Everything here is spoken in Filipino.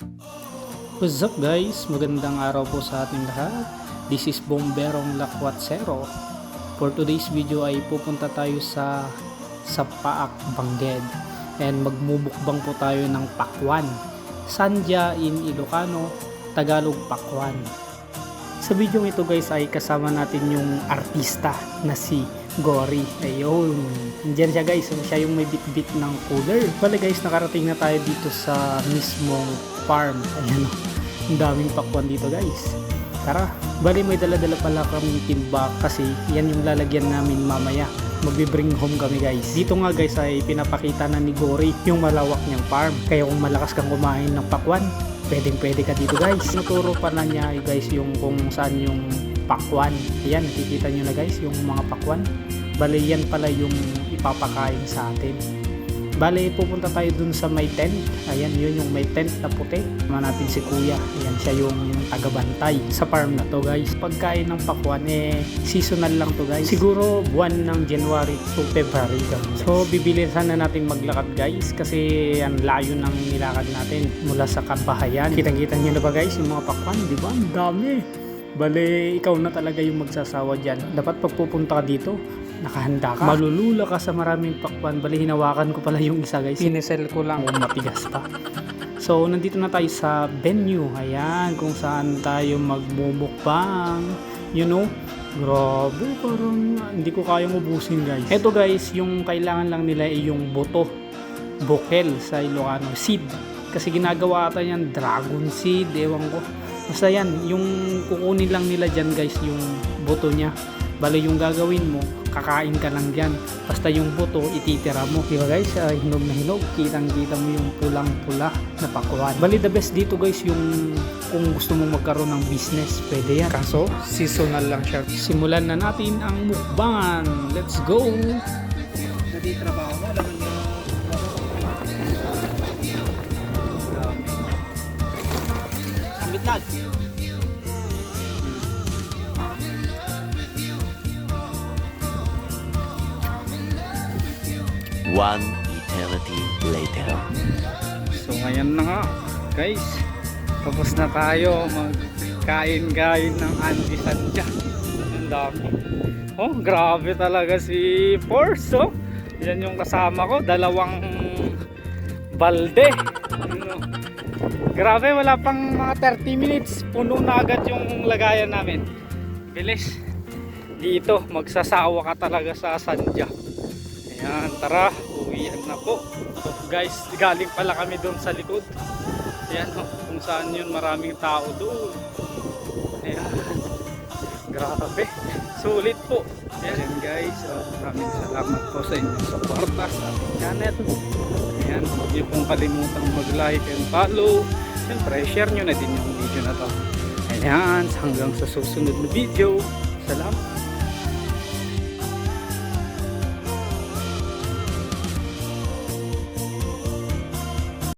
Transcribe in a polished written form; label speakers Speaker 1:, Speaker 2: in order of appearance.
Speaker 1: What's up guys? Magandang araw po sa ating lahat. This is Bomberong Lakwatsero. For today's video ay pupunta tayo sa Paak, Bangged. And magmumukbang po tayo ng pakwan. Sandya in Ilocano, Tagalog pakwan. Sa video ito guys ay kasama natin yung artista na si Gory. Ayun. Diyan siya guys. Siya yung may bit-bit ng cooler. Bale guys, nakarating na tayo dito sa mismong farm. Ayan o. Ang daming pakwan dito guys. Tara. Bale may dala-dala pala kami timba kasi yan yung lalagyan namin mamaya. Magbe-bring home kami guys. Dito nga guys ay pinapakita na ni Gory yung malawak niyang farm. Kaya kung malakas kang kumain ng pakwan, pwedeng-pwede ka dito guys. Naturo pa na niya guys yung kung saan yung pakwan. Ayan, nakikita nyo na guys yung mga pakwan. Bale yan pala yung ipapakain sa atin. Bale pupunta tayo dun sa may tent. Ayan, yun yung may tent na puti. Tama natin si kuya. Ayan, siya yung tagabantay sa farm na to guys. Pagkain ng pakwan seasonal lang to guys. Siguro buwan ng January to February guys. So bibilisan na natin maglakad guys kasi ang layo ng nilakad natin mula sa kabahayan. Kitang-kita nyo na ba guys yung mga pakwan, di ba? Ang dami. Bale, ikaw na talaga yung magsasawa dyan. Dapat pagpupunta ka dito, nakahanda ka. Malulula ka sa maraming pakwan. Bale, hinawakan ko pala yung isa guys. Pinesel ko lang. Matigas pa. So, nandito na tayo sa venue. Ayan, kung saan tayo magmumukbang. You know, grabe, parang hindi ko kayang ubusin guys. Eto guys, yung kailangan lang nila ay yung boto. Bokel sa Ilocano. Seed. Kasi ginagawa ata yan, dragon seed. Ewan ko. Basta yan, yung kukunin lang nila dyan guys, yung boto niya. Bale yung gagawin mo, kakain ka lang dyan. Basta yung boto, ititira mo. Diba guys, hinog na hinog. Kitang-kita mo yung pulang-pula na pakwan. Bale the best dito guys, yung kung gusto mong magkaroon ng business, pwede yan. Kaso, seasonal lang siya. Simulan na natin ang mukbangan. Let's go! Natitrabaho mo, alam mo. Ambitlag!
Speaker 2: One eternity later.
Speaker 1: So ngayon na nga guys, tapos na tayo magkain-kain ng Andy Sandya. Ang dami. Oh, grabe talaga si Force. Oh. Yan yung kasama ko, dalawang balde. Ano? Grabe, wala pang mga 30 minutes, puno na agad yung lagayan namin. Bilis. Dito, magsasawa ka talaga sa Sandya. Ayan, tara, uwian na po. So guys, galing pala kami doon sa likod. Ayan, kung saan yun, maraming tao doon. Ayan, grabe, sulit po. Ayan guys, maraming salamat po sa inyong suporta sa ating channel. Ayan, huwag niyo pong kalimutang mag-like and follow. Siyempre, share nyo na din yung video na to. Ayan, hanggang sa susunod na video. Salamat.